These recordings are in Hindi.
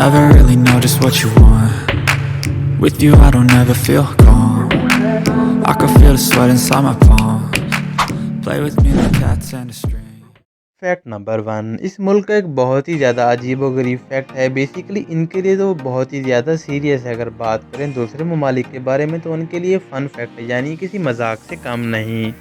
never really know just what you want. With you I don't ever feel calm. I can feel the sweat inside my palms. Play with me like cats and a string. Fact number 1, इस मुल्क का एक बहुत ही ज़्यादा अजीबोगरीब फैक्ट है। बेसिकली इनके लिए तो बहुत ही ज़्यादा सीरियस है। अगर बात करें दूसरे ममालिक के बारे में तो उनके लिए फ़न फैक्ट है, यानी किसी मजाक से कम नहीं।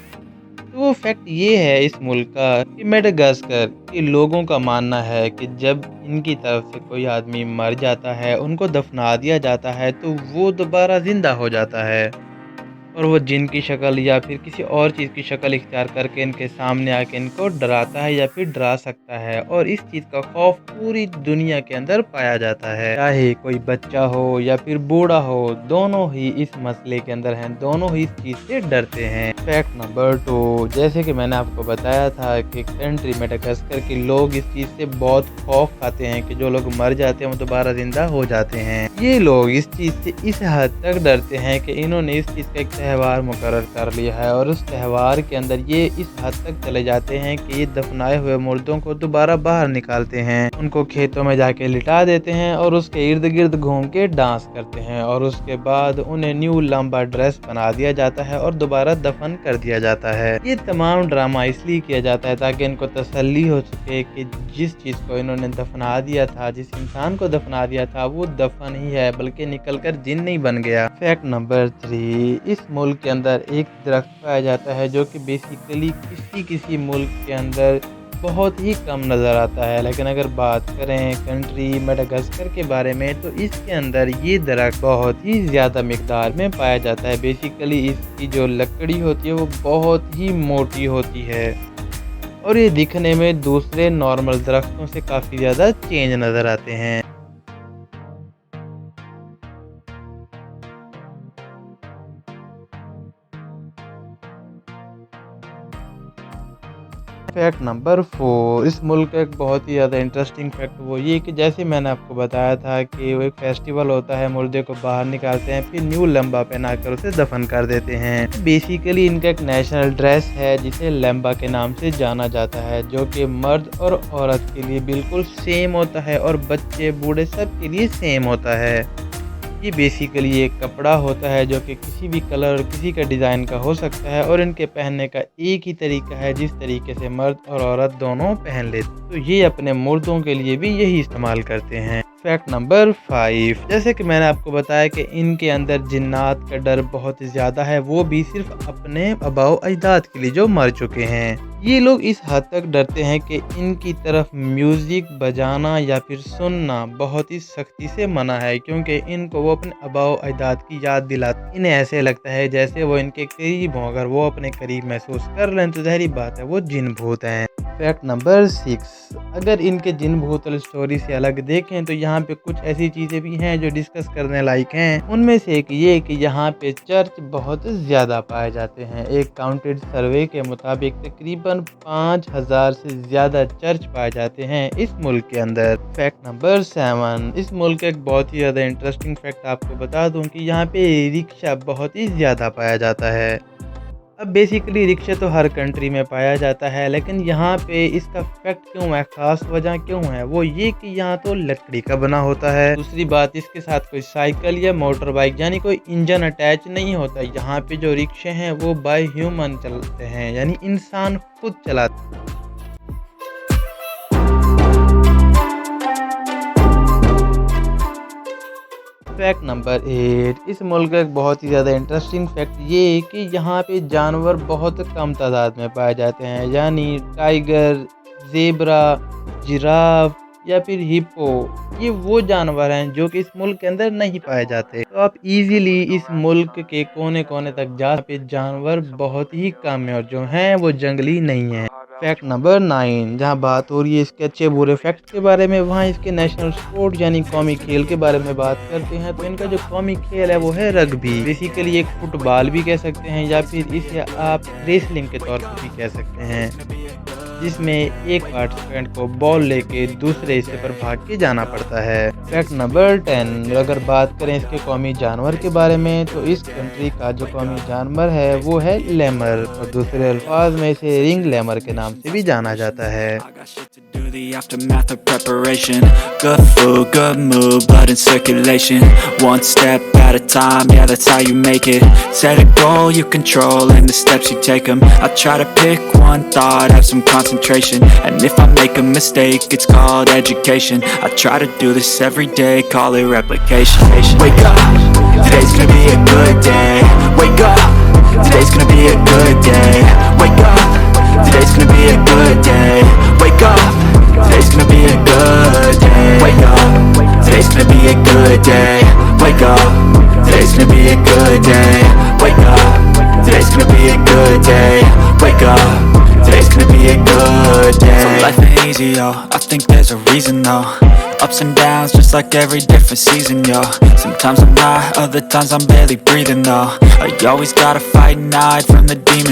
तो वो फैक्ट ये है इस मुल्क का कि मेडागास्कर के लोगों का मानना है कि जब इनकी तरफ से कोई आदमी मर जाता है, उनको दफना दिया जाता है, तो वो दोबारा ज़िंदा हो जाता है और वो जिन की शक्ल या फिर किसी और चीज़ की शक्ल इख्तियार करके इनके सामने आके इनको डराता है या फिर डरा सकता है। और इस चीज़ का खौफ पूरी दुनिया के अंदर पाया जाता है, चाहे कोई बच्चा हो या फिर बूढ़ा हो, दोनों ही इस मसले के अंदर हैं, दोनों ही इस चीज़ से डरते हैं। फैक्ट नंबर 2, जैसे कि मैंने आपको बताया था कि कंट्री मेडागास्कर के लोग इस चीज़ से बहुत खौफ खाते हैं कि जो लोग मर जाते हैं वो दोबारा जिंदा हो जाते हैं। ये लोग इस चीज़ से इस हद तक डरते हैं कि इन्होंने इस चीज़ का एक त्यौहार मुकर्रर कर लिया है और उस त्यौहार के अंदर ये इस हद तक चले जाते हैं कि ये दफनाए हुए मुर्दों को दोबारा बाहर निकालते हैं, उनको खेतों में जाके लिटा देते हैं और उसके इर्द गिर्द घूम के डांस करते हैं और उसके बाद उन्हें न्यू लंबा ड्रेस बना दिया जाता है और दोबारा दफन कर दिया जाता है। ये तमाम ड्रामा इसलिए किया जाता है ताकि इनको तसल्ली हो सके कि जिस चीज़ को इन्होंने दफना दिया था, जिस इंसान को दफना दिया था, वो दफन ही है बल्कि निकलकर जिन नहीं बन गया। फैक्ट नंबर 3, इस मुल्क के अंदर एक दरख्त पाया जाता है जो कि बेसिकली किसी मुल्क के अंदर बहुत ही कम नज़र आता है, लेकिन अगर बात करें कंट्री मेडागास्कर के बारे में तो इसके अंदर ये दरख्त बहुत ही ज़्यादा मिकदार में पाया जाता है। बेसिकली इसकी जो लकड़ी होती है वो बहुत ही मोटी होती है और ये दिखने में दूसरे नॉर्मल दरख्तों से काफ़ी ज़्यादा चेंज नज़र आते हैं। फैक्ट नंबर 4, इस मुल्क का एक बहुत ही ज़्यादा इंटरेस्टिंग फैक्ट वो ये कि जैसे मैंने आपको बताया था कि वो एक फेस्टिवल होता है, मुर्दे को बाहर निकालते हैं फिर न्यू लंबा पहनाकर उसे दफन कर देते हैं। बेसिकली इनका एक नेशनल ड्रेस है जिसे लंबा के नाम से जाना जाता है, जो कि मर्द और औरत के लिए बिल्कुल सेम होता है और बच्चे बूढ़े सब के लिए सेम होता है। ये बेसिकली एक कपड़ा होता है जो कि किसी भी कलर और किसी का डिज़ाइन का हो सकता है और इनके पहनने का एक ही तरीका है जिस तरीके से मर्द और औरत दोनों पहन लेते, तो ये अपने मुर्दों के लिए भी यही इस्तेमाल करते हैं। फैक्ट नंबर 5, जैसे कि मैंने आपको बताया कि इनके अंदर जिन्नात का डर बहुत ज़्यादा है, वो भी सिर्फ अपने आबाओ अजदाद के लिए जो मर चुके हैं। ये लोग इस हद तक डरते हैं कि इनकी तरफ म्यूज़िक बजाना या फिर सुनना बहुत ही सख्ती से मना है, क्योंकि इनको वो अपने आबाओ अजदाद की याद दिलाते। इन्हें ऐसे लगता है जैसे वो इनके करीब हों, अगर वो अपने करीब महसूस कर लें तो ज़ाहिर बात है वो जिन भूत हैं। फैक्ट नंबर 6, अगर इनके जिन भूत वाली स्टोरी से अलग देखें तो यहाँ पे कुछ ऐसी चीज़ें भी हैं जो डिस्कस करने लायक हैं। उनमें से एक ये कि यहाँ पे चर्च बहुत ज़्यादा पाए जाते हैं। एक काउंटेड सर्वे के मुताबिक तकरीबन 5000 से ज़्यादा चर्च पाए जाते हैं इस मुल्क के अंदर। फैक्ट नंबर 7, इस मुल्क का एक बहुत ही ज़्यादा इंटरेस्टिंग फैक्ट आपको बता दूँ कि यहाँ पे रिक्शा बहुत ही ज़्यादा पाया जाता है। अब बेसिकली रिक्शा तो हर कंट्री में पाया जाता है, लेकिन यहाँ पे इसका फैक्ट क्यों है, ख़ास वजह क्यों है, वो ये कि यहाँ तो लकड़ी का बना होता है। दूसरी बात, इसके साथ कोई साइकिल या मोटर बाइक यानी कोई इंजन अटैच नहीं होता। यहाँ पे जो रिक्शे हैं वो बाय ह्यूमन चलते हैं, यानी इंसान खुद चलाते हैं। फैक्ट नंबर 8, इस मुल्क का एक बहुत ही ज़्यादा इंटरेस्टिंग फैक्ट ये कि यहाँ पे जानवर बहुत कम तादाद में पाए जाते हैं, यानी टाइगर, ज़ेब्रा, जिराफ या फिर हिप्पो, ये वो जानवर हैं जो कि इस मुल्क के अंदर नहीं पाए जाते। तो आप इजीली इस मुल्क के कोने कोने तक जा पे जानवर बहुत ही कम है और जो हैं वो जंगली नहीं हैं। फैक्ट नंबर 9, जहाँ बात हो रही है इसके अच्छे बुरे फैक्ट के बारे में, वहाँ इसके नेशनल स्पोर्ट यानी कौमी खेल के बारे में बात करते हैं तो इनका जो कौमी खेल है वो है रग्बी। बेसिकली एक फुटबॉल भी कह सकते हैं या फिर इसे आप रेसलिंग के तौर पर भी कह सकते हैं, जिसमें एक पार्टिसिपेंट को बॉल लेके दूसरे हिस्से पर भाग के जाना पड़ता है। फैक्ट नंबर 10, अगर बात करें इसके कौमी जानवर के बारे में तो इस कंट्री का जो कौमी जानवर है वो है लेमर, और दूसरे अल्फाज में इसे रिंग लेमर के नाम से भी जाना जाता है। the aftermath of preparation. Good food, good mood, blood in circulation. One step at a time, yeah, that's how you make it. Set a goal you control and the steps you take them. I try to pick one thought, have some concentration. And if I make a mistake, it's called education. I try to do this every day, call it replication. Wake up, today's gonna be a good day. Wake up, today's gonna be a good day. Wake up, today's gonna be a good day. Wake up, today's gonna be a good day. Wake up, today's gonna be a good day. Wake up, today's gonna be a good day. Wake up, today's gonna be a good day. Wake up, today's gonna be a good day. So life ain't easy, yo, I think there's a reason though. Ups and downs, just like every different season, yo. Sometimes I'm high, other times I'm barely breathing, though. You always gotta fight and hide from the demons.